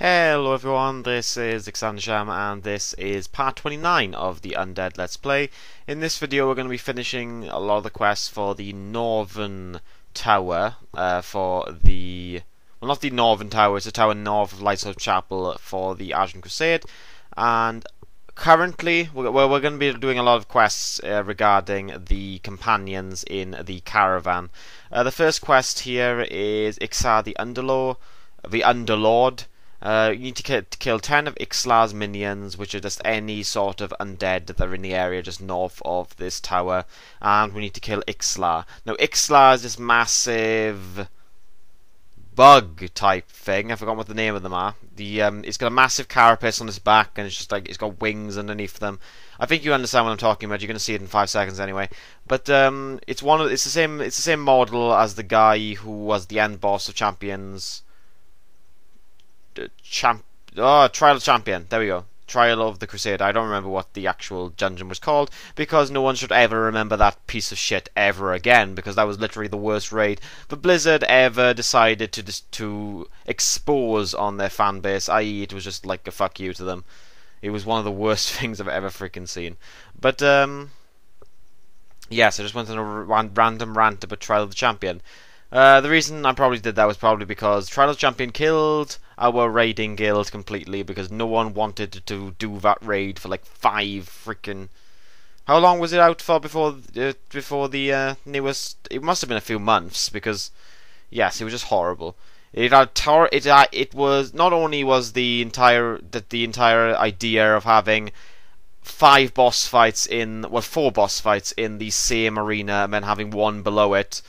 Hello everyone, this is Xandersham and this is part 29 of the Undead Let's Play. In this video we're going to be finishing a lot of the quests for the Northern Tower, well, not the Northern Tower, it's the tower north of Lighthouse Chapel for the Argent Crusade. And currently we're going to be doing a lot of quests regarding the companions in the caravan. The first quest here is Ixar the Underlord. You need to kill 10 of Ixlar's minions, which are just any sort of undead that are in the area just north of this tower, and we need to kill Ixlar. Now, Ixlar is this massive bug type thing. I forgot what the name of them are. It's got a massive carapace on its back, and it's just like it's got wings underneath them. I think you understand what I'm talking about. You're going to see it in 5 seconds anyway. But it's the same model as the guy who was the end boss of Champions. Trial of Champion. There we go. Trial of the Crusade. I don't remember what the actual dungeon was called, because no one should ever remember that piece of shit ever again, because that was literally the worst raid the Blizzard ever decided to expose on their fan base, i.e. it was just like a fuck you to them. It was one of the worst things I've ever freaking seen. But yes, I just went on a random rant about Trial of the Champion. The reason I probably did that was probably because Trial of the Champion killed our raiding guild completely, because no one wanted to do that raid for like 5 freaking... How long was it out for before the newest... It must have been a few months, because yes, it was just horrible. It was not only was the entire idea of having 4 boss fights in the same arena and then having one below it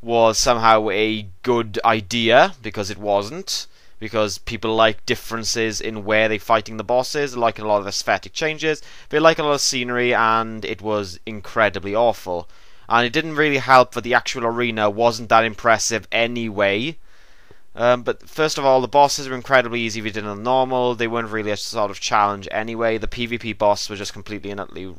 was somehow a good idea, because it wasn't. Because people like differences in where they're fighting the bosses, they like a lot of aesthetic changes, they like a lot of scenery, and it was incredibly awful. And it didn't really help that the actual arena wasn't that impressive anyway. But first of all, the bosses were incredibly easy if you did on normal. They weren't really a sort of challenge anyway. The PvP boss was just completely and utterly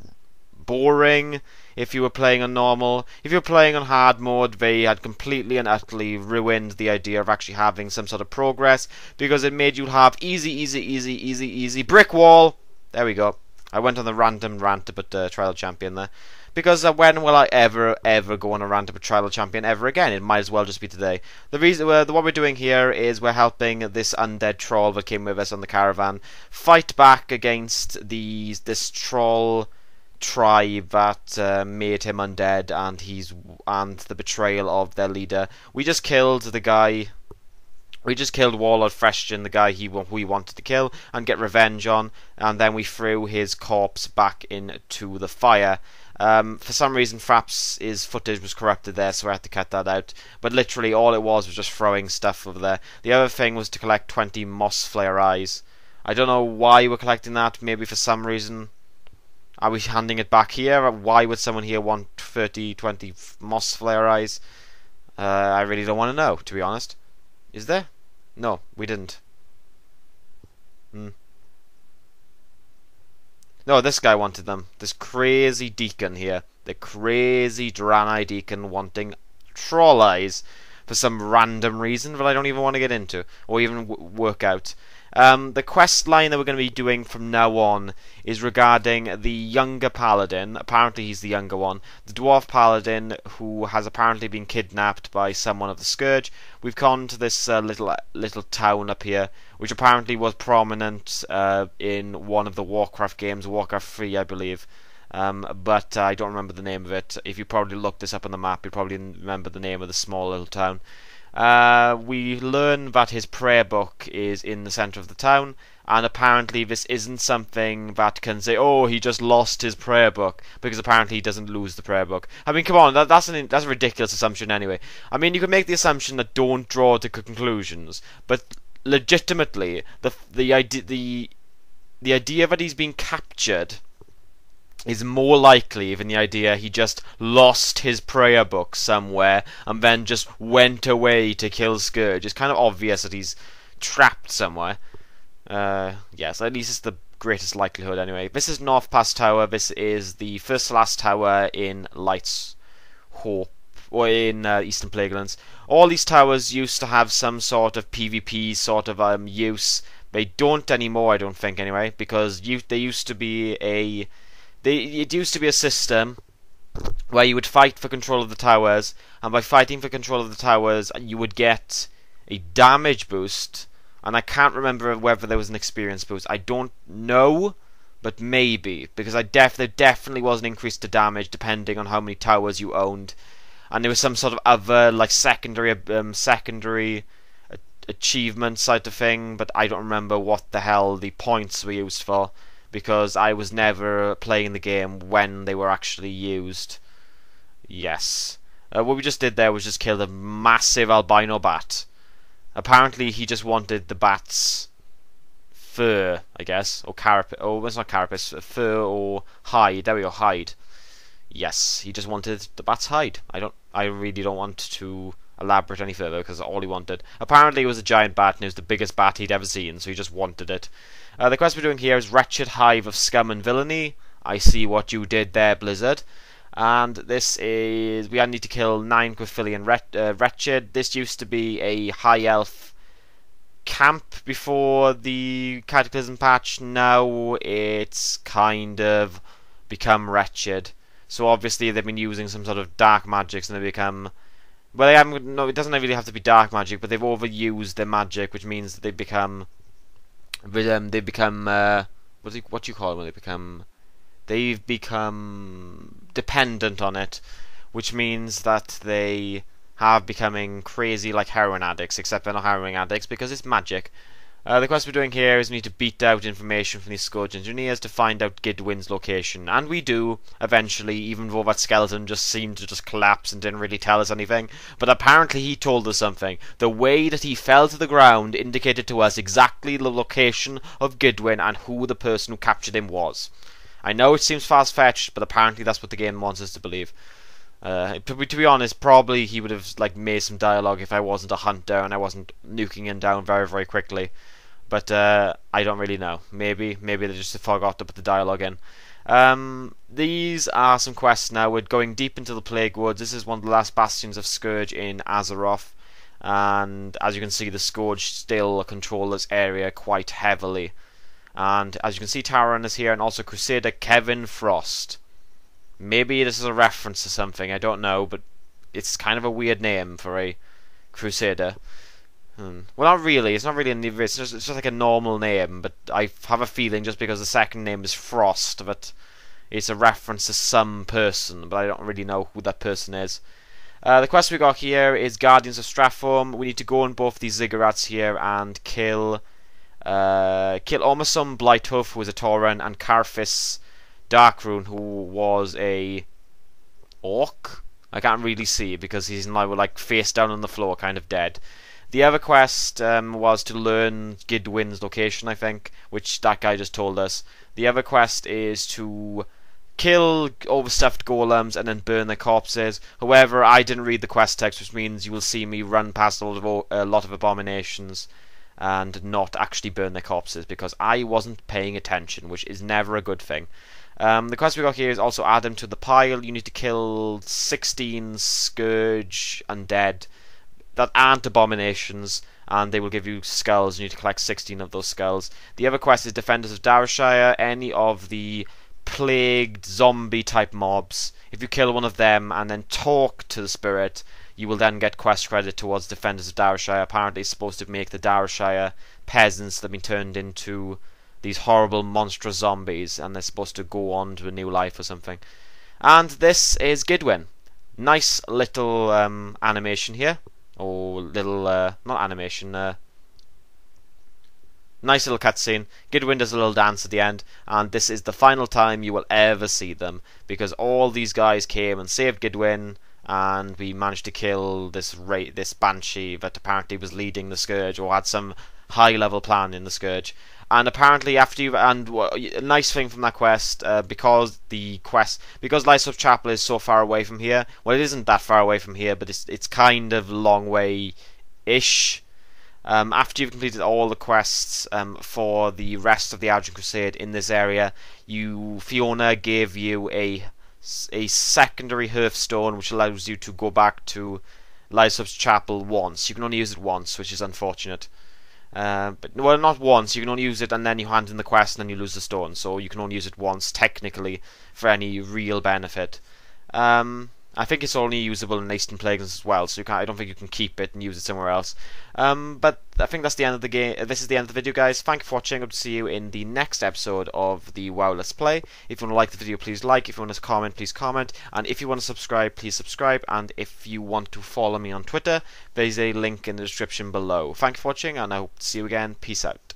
boring if you were playing on normal. If you were playing on hard mode, they had completely and utterly ruined the idea of actually having some sort of progress, because it made you have easy brick wall. There we go. I went on the random rant about Trial Champion there, because when will I ever go on a rant about Trial Champion ever again? It might as well just be today. The reason what we're doing here is we're helping this undead troll that came with us on the caravan fight back against this troll tribe that made him undead, and the betrayal of their leader. We just killed the guy. We just killed Warlord Freshton, the guy we wanted to kill and get revenge on, and then we threw his corpse back into the fire. For some reason, Frapp's footage was corrupted there, so I had to cut that out. But literally, all it was just throwing stuff over there. The other thing was to collect 20 Moss Flare Eyes. I don't know why we're collecting that. Maybe for some reason. Are we handing it back here? Why would someone here want 20 Moss Flare Eyes? I really don't want to know, to be honest. Is there? No, we didn't. No, this guy wanted them. This crazy deacon here. The crazy Draenei deacon wanting troll eyes for some random reason that I don't even want to get into or even work out. The quest line that we're going to be doing from now on is regarding the younger paladin. Apparently he's the younger one. The dwarf paladin who has apparently been kidnapped by someone of the Scourge. We've gone to this little town up here, which apparently was prominent in one of the Warcraft games, Warcraft 3 I believe. But I don't remember the name of it. If you probably look this up on the map, you probably remember the name of the small little town. We learn that his prayer book is in the centre of the town, and apparently this isn't something that can say, oh, he just lost his prayer book, because apparently he doesn't lose the prayer book. I mean, come on, that's a ridiculous assumption anyway. I mean, you can make the assumption that don't draw to conclusions, but legitimately, the idea that he's been captured is more likely than the idea he just lost his prayer book somewhere and then just went away to kill Scourge. It's kind of obvious that he's trapped somewhere. Yes, at least it's the greatest likelihood anyway. This is North Pass Tower. This is the first to last tower in Light's Hope. or in Eastern Plaguelands. All these towers used to have some sort of PvP sort of use. They don't anymore, I don't think, anyway, because it used to be a system where you would fight for control of the towers, and by fighting for control of the towers, you would get a damage boost, and I can't remember whether there was an experience boost. I don't know, but maybe, because there definitely was an increase to damage depending on how many towers you owned, and there was some sort of other like secondary achievement side of thing, but I don't remember what the hell the points were used for, because I was never playing the game when they were actually used. Yes. What we just did there was just kill a massive albino bat. Apparently he just wanted the bat's fur, I guess, or carapace. Oh, it's not carapace, fur or hide. There we go, hide. Yes, he just wanted the bat's hide. I really don't want to elaborate any further because all he wanted. Apparently it was a giant bat and it was the biggest bat he'd ever seen, so he just wanted it. The quest we're doing here is Wretched Hive of Scum and Villainy. I see what you did there, Blizzard. And this is... we need to kill 9 Quaphilian Wretched. This used to be a high elf camp before the Cataclysm patch. Now it's kind of become Wretched. So obviously they've been using some sort of dark magics and they become... well, they haven't... no, it doesn't really have to be dark magic, but they've overused their magic, which means that they become... what do you call it when they become... they've become dependent on it, which means that they have becoming crazy like heroin addicts, except they're not heroin addicts because it's magic. The quest we're doing here is we need to beat out information from these Scourge Engineers to find out Gidwin's location, and we do, eventually, even though that skeleton just seemed to just collapse and didn't really tell us anything, but apparently he told us something. The way that he fell to the ground indicated to us exactly the location of Gidwin and who the person who captured him was. I know it seems far-fetched, but apparently that's what the game wants us to believe. To be honest, probably he would have like made some dialogue if I wasn't a hunter and I wasn't nuking him down very, very quickly. But I don't really know. Maybe they just forgot to put the dialogue in. These are some quests now. We're going deep into the Plague Woods. This is one of the last bastions of Scourge in Azeroth. And as you can see, the Scourge still control this area quite heavily. And as you can see, Taran is here, and also Crusader Kevin Frost. Maybe this is a reference to something, I don't know, but it's kind of a weird name for a Crusader. Well, not really. It's not really it's just like a normal name, but I have a feeling just because the second name is Frost that it's a reference to some person, but I don't really know who that person is. The quest we got here is Guardians of Stratform. We need to go on both these ziggurats here and kill Ormusum Blighthoof, who is a Tauren, and Karfis Darkrune, who was a orc. I can't really see because he's now like face down on the floor, kind of dead. The other quest was to learn Gidwin's location, I think, which that guy just told us. The other quest is to kill overstuffed golems and then burn their corpses. However, I didn't read the quest text, which means you will see me run past a lot of abominations and not actually burn their corpses because I wasn't paying attention, which is never a good thing. The quest we got here is also add them to the pile. You need to kill 16 Scourge undead that aren't abominations, and they will give you skulls. You need to collect 16 of those skulls. The other quest is Defenders of Darashire. Any of the plagued zombie type mobs, if you kill one of them and then talk to the spirit, you will then get quest credit towards Defenders of Darashire. Apparently it's supposed to make the Darashire peasants that have been turned into these horrible monstrous zombies, and they're supposed to go on to a new life or something. And this is Gidwin. Nice little animation here. Or little, not animation, nice little cutscene. Gidwin does a little dance at the end, and this is the final time you will ever see them, because all these guys came and saved Gidwin, and we managed to kill this Banshee that apparently was leading the Scourge, or had some high-level plan in the Scourge. And apparently after you, and a nice thing from that quest, because Lysop Chapel is so far away from here, well, it isn't that far away from here, but it's kind of a long way-ish. After you've completed all the quests for the rest of the Argent Crusade in this area, Fiona gave you a a secondary hearthstone which allows you to go back to Lysop's Chapel once. You can only use it once, which is unfortunate. But well, not once. You can only use it, and then you hand in the quest, and then you lose the stone. So you can only use it once, technically, for any real benefit. I think it's only usable in Eastern Plaguelands as well, so you can't. I don't think you can keep it and use it somewhere else. But I think that's the end of the game. This is the end of the video, guys. Thank you for watching. Hope to see you in the next episode of the WoW Let's Play. If you want to like the video, please like. If you want to comment, please comment. And if you want to subscribe, please subscribe. And if you want to follow me on Twitter, there's a link in the description below. Thank you for watching, and I hope to see you again. Peace out.